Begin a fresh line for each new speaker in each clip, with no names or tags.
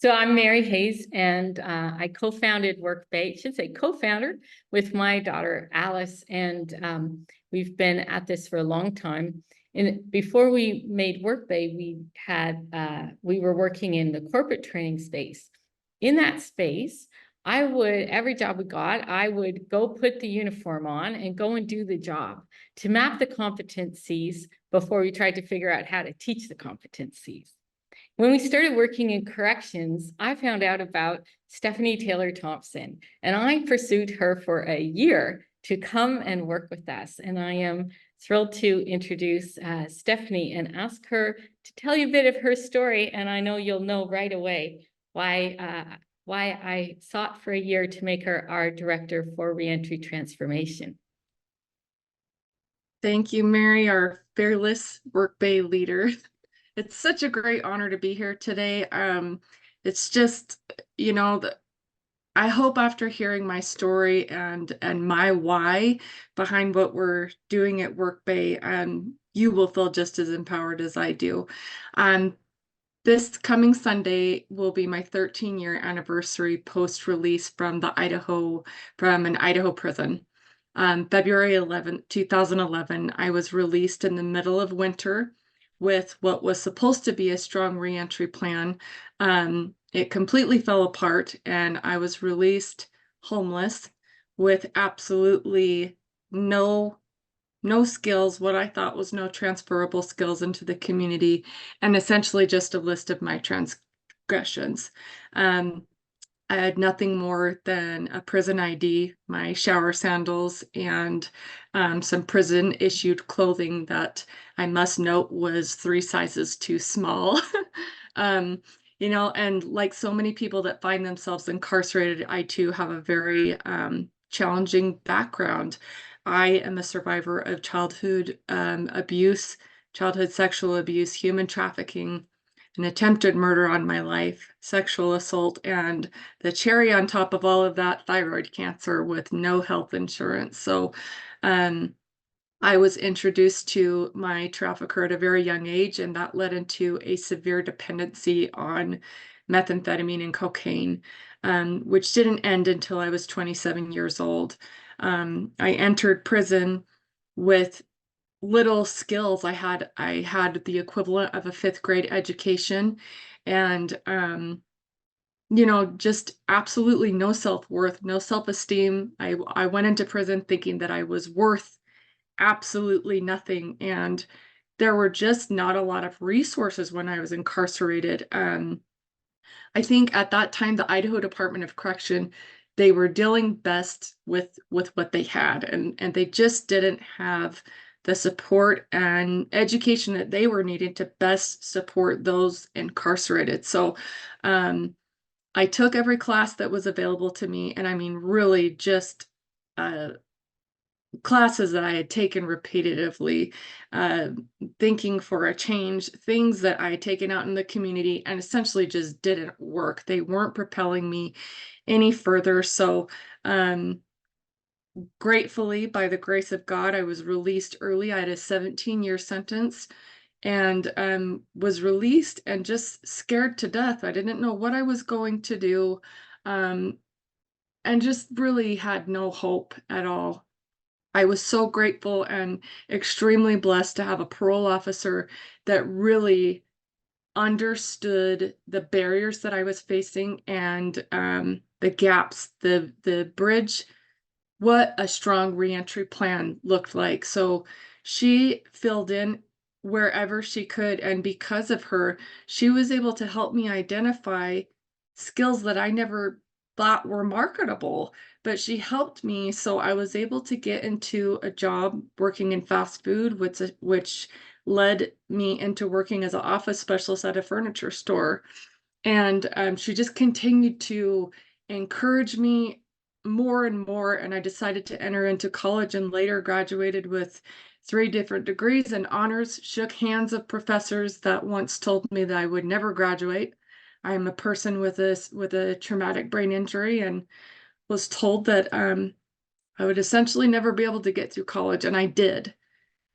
So I'm Mary Hayes, and I co-founded Workbay, I should say co-founder with my daughter Alice, and we've been at this for a long time. And before we made Workbay, we were working in the corporate training space. In that space, every job we got, I would go put the uniform on and go and do the job to map the competencies before we tried to figure out how to teach the competencies. When we started working in corrections, I found out about Stephanie Taylor Thompson, and I pursued her for a year to come and work with us. And I am thrilled to introduce Stephanie and ask her to tell you a bit of her story. And I know you'll know right away why I sought for a year to make her our director for reentry transformation.
Thank you, Mary, our fearless Workbay leader. It's such a great honor to be here today. It's just, I hope after hearing my story and my why behind what we're doing at Workbay, you will feel just as empowered as I do. This coming Sunday will be my 13-year anniversary post-release from an Idaho prison. February 11th, 2011, I was released in the middle of winter with what was supposed to be a strong reentry plan. It completely fell apart, and I was released homeless with absolutely no skills, what I thought was no transferable skills into the community, and essentially just a list of my transgressions. I had nothing more than a prison ID, my shower sandals, and some prison-issued clothing that I must note was 3 sizes too small. And like so many people that find themselves incarcerated, I too have a very challenging background. I am a survivor of childhood abuse, childhood sexual abuse, human trafficking, an attempted murder on my life, sexual assault, and the cherry on top of all of that, thyroid cancer with no health insurance. So I was introduced to my trafficker at a very young age, and that led into a severe dependency on methamphetamine and cocaine, which didn't end until I was 27 years old. I entered prison with little skills. I had the equivalent of a 5th grade education, and just absolutely no self-worth, no self-esteem. I went into prison thinking that I was worth absolutely nothing, and there were just not a lot of resources when I was incarcerated. I think at that time, the Idaho Department of Correction, they were dealing best with what they had, and they just didn't have the support and education that they were needing to best support those incarcerated. So I took every class that was available to me, and I mean really just classes that I had taken repetitively, thinking for a change, things that I had taken out in the community and essentially just didn't work. They weren't propelling me any further. So gratefully, by the grace of God, I was released early. I had a 17-year sentence and was released and just scared to death. I didn't know what I was going to do, and just really had no hope at all. I was so grateful and extremely blessed to have a parole officer that really understood the barriers that I was facing and the gaps, the bridge, what a strong reentry plan looked like. So she filled in wherever she could, and because of her, she was able to help me identify skills that I never thought were marketable, but she helped me. So I was able to get into a job working in fast food, which led me into working as an office specialist at a furniture store. And she just continued to encourage me more and more, and I decided to enter into college and later graduated with 3 different degrees and honors, shook hands of professors that once told me that I would never graduate. I am a person with a traumatic brain injury, and was told that I would essentially never be able to get through college, and I did.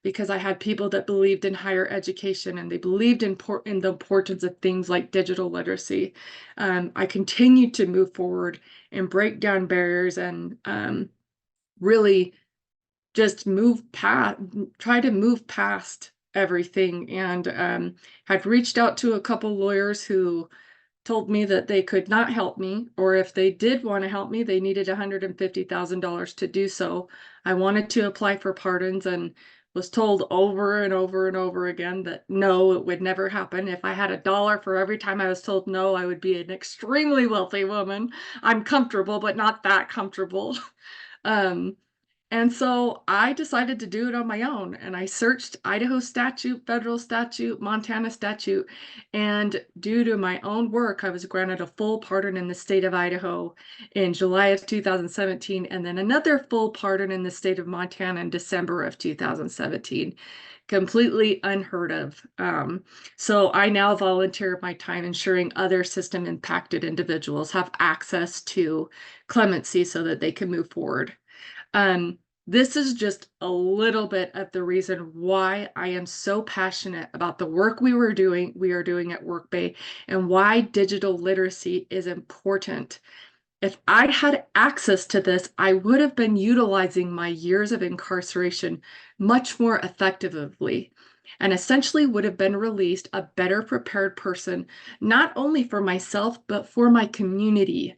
because I had people that believed in higher education and they believed in the importance of things like digital literacy. I continued to move forward and break down barriers and really just try to move past everything, and had reached out to a couple lawyers who told me that they could not help me, or if they did want to help me, they needed $150,000 to do so. I wanted to apply for pardons and was told over and over and over again that no, it would never happen. If I had $1 for every time I was told no, I would be an extremely wealthy woman. I'm comfortable, but not that comfortable. Um, and so I decided to do it on my own, and I searched Idaho statute, federal statute, Montana statute, and due to my own work, I was granted a full pardon in the state of Idaho in July of 2017, and then another full pardon in the state of Montana in December of 2017. Completely unheard of. So I now volunteer my time ensuring other system impacted individuals have access to clemency so that they can move forward. This is just a little bit of the reason why I am so passionate about the work we are doing at WorkBay, and why digital literacy is important. If I had access to this, I would have been utilizing my years of incarceration much more effectively, and essentially would have been released a better prepared person, not only for myself, but for my community.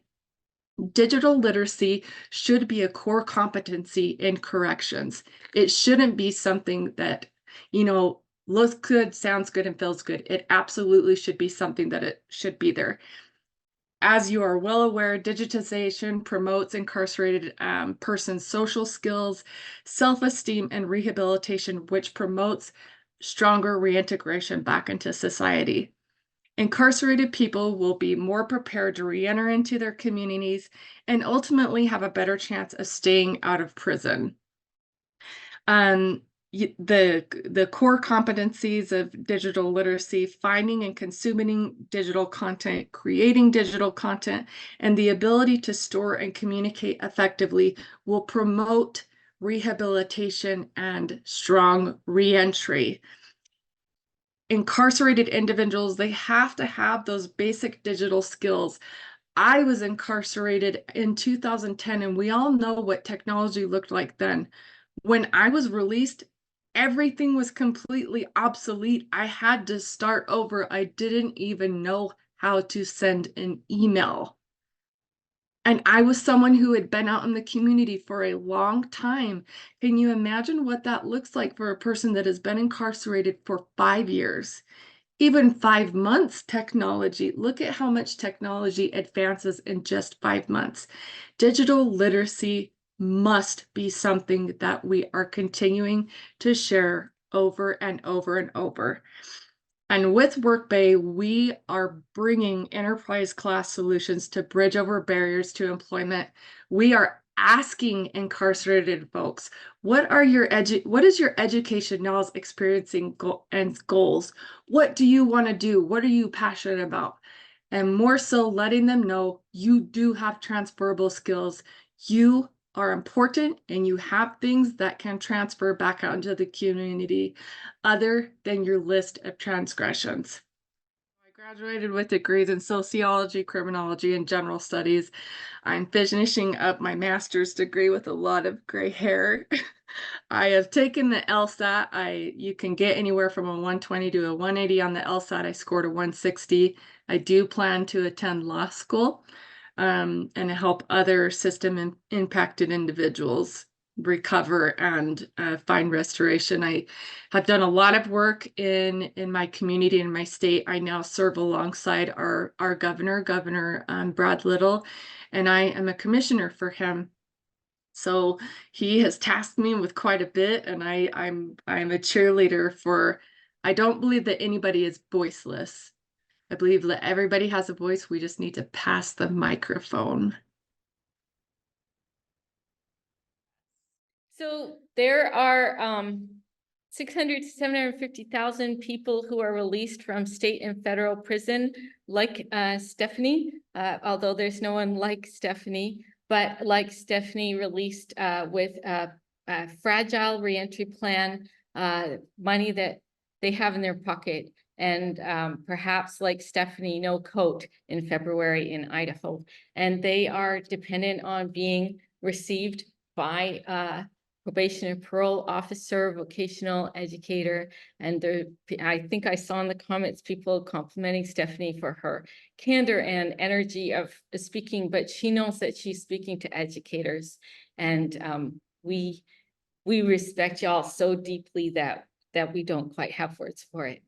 Digital literacy should be a core competency in corrections. It shouldn't be something that, looks good, sounds good, and feels good. It absolutely should be something that it should be there. As you are well aware, digitization promotes incarcerated persons' social skills, self-esteem, and rehabilitation, which promotes stronger reintegration back into society. Incarcerated people will be more prepared to re-enter into their communities and ultimately have a better chance of staying out of prison. The core competencies of digital literacy: finding and consuming digital content, creating digital content, and the ability to store and communicate effectively will promote rehabilitation and strong re-entry. Incarcerated individuals, they have to have those basic digital skills. I was incarcerated in 2010, and we all know what technology looked like then. When I was released, everything was completely obsolete. I had to start over. I didn't even know how to send an email. And I was someone who had been out in the community for a long time. Can you imagine what that looks like for a person that has been incarcerated for 5 years? Even 5 months technology. Look at how much technology advances in just 5 months. Digital literacy must be something that we are continuing to share over and over and over. And with WorkBay, we are bringing enterprise class solutions to bridge over barriers to employment. We are asking incarcerated folks, what is your education now experiencing and goals? What do you want to do? What are you passionate about? And more so, letting them know you do have transferable skills. You are important and you have things that can transfer back out into the community other than your list of transgressions. I graduated with degrees in sociology, criminology, and general studies. I'm finishing up my master's degree with a lot of gray hair. I have taken the LSAT. You can get anywhere from a 120 to a 180 on the LSAT. I scored a 160. I do plan to attend law school and help other system impacted individuals recover and find restoration. I have done a lot of work in my community, in my state. I now serve alongside our governor, Brad Little, and I am a commissioner for him. So he has tasked me with quite a bit, and I'm a cheerleader for. I don't believe that anybody is voiceless. I believe that everybody has a voice. We just need to pass the microphone.
So there are 600 to 750,000 people who are released from state and federal prison, like Stephanie, although there's no one like Stephanie, but like Stephanie, released with a fragile reentry plan, money that they have in their pocket, and perhaps like Stephanie, no coat in February in Idaho. And they are dependent on being received by probation and parole officer, vocational educator. And I think I saw in the comments people complimenting Stephanie for her candor and energy of speaking, but she knows that she's speaking to educators. And we respect y'all so deeply that we don't quite have words for it.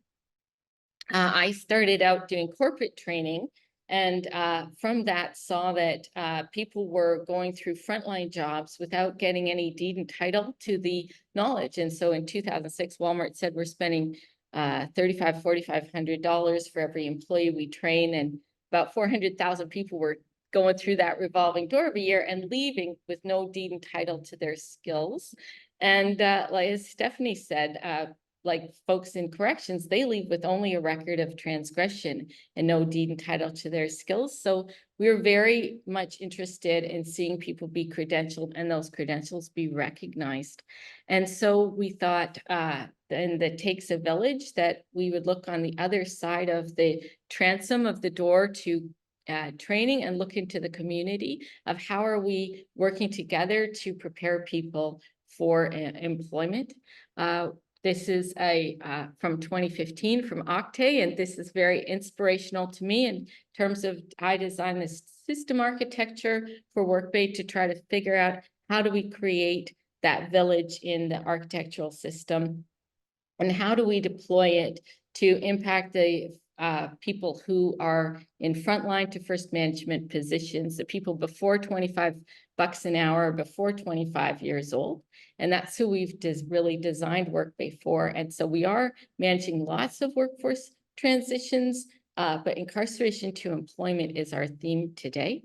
I started out doing corporate training, and from that saw that people were going through frontline jobs without getting any deed and title to the knowledge. And so in 2006, Walmart said we're spending $4,500 for every employee we train, and about 400,000 people were going through that revolving door of a year and leaving with no deed and title to their skills. And like as Stephanie said, like folks in corrections, they leave with only a record of transgression and no deed and title to their skills. So we're very much interested in seeing people be credentialed and those credentials be recognized. And so we thought, and that takes a village, that we would look on the other side of the transom of the door to training and look into the community of how are we working together to prepare people for employment. This is from 2015 from Octave, and this is very inspirational to me in terms of I designed this system architecture for Workbay to try to figure out how do we create that village in the architectural system, and how do we deploy it to impact the people who are in frontline to first management positions, the people before 25 bucks an hour, before 25 years old. And that's who we've really designed Workbay for. And so we are managing lots of workforce transitions, but incarceration to employment is our theme today.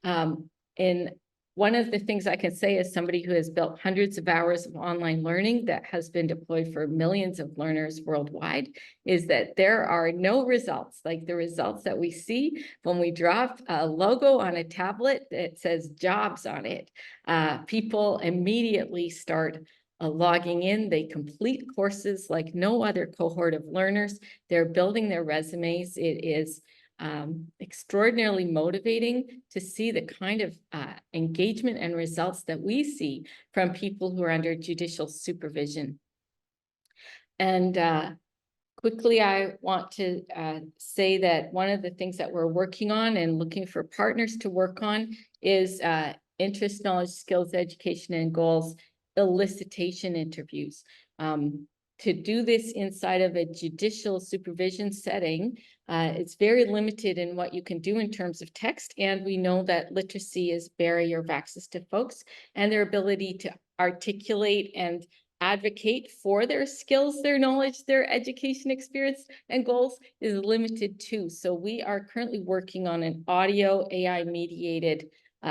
And one of the things I can say as somebody who has built hundreds of hours of online learning that has been deployed for millions of learners worldwide is that there are no results like the results that we see when we drop a logo on a tablet that says jobs on it. People immediately start logging in. They complete courses like no other cohort of learners. They're building their resumes. It is extraordinarily motivating to see the kind of engagement and results that we see from people who are under judicial supervision. And quickly, I want to say that one of the things that we're working on and looking for partners to work on is interest, knowledge, skills, education, and goals elicitation interviews. To do this inside of a judicial supervision setting, it's very limited in what you can do in terms of text. And we know that literacy is barrier of access to folks, and their ability to articulate and advocate for their skills, their knowledge, their education experience and goals is limited too. So we are currently working on an audio AI mediated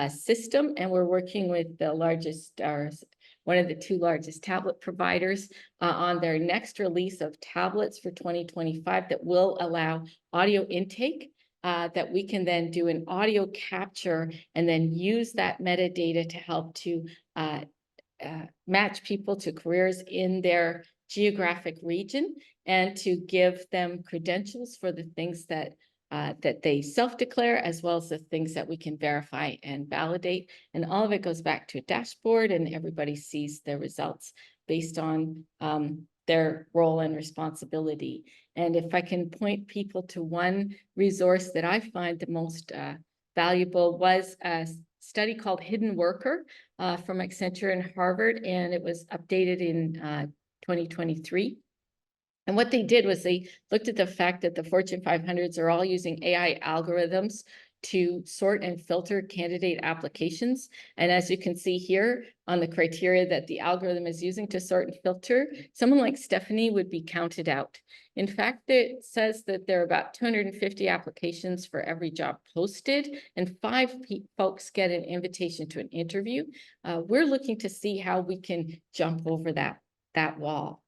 system, and we're working with the largest, one of the two largest tablet providers on their next release of tablets for 2025 that will allow audio intake that we can then do an audio capture and then use that metadata to help to match people to careers in their geographic region and to give them credentials for the things that that they self-declare, as well as the things that we can verify and validate. And all of it goes back to a dashboard, and everybody sees the results based on their role and responsibility. And if I can point people to one resource that I find the most valuable was a study called Hidden Worker from Accenture and Harvard, and it was updated in 2023. And what they did was they looked at the fact that the Fortune 500s are all using AI algorithms to sort and filter candidate applications. And as you can see here on the criteria that the algorithm is using to sort and filter, someone like Stephanie would be counted out. In fact, it says that there are about 250 applications for every job posted, and 5 folks get an invitation to an interview. We're looking to see how we can jump over that wall.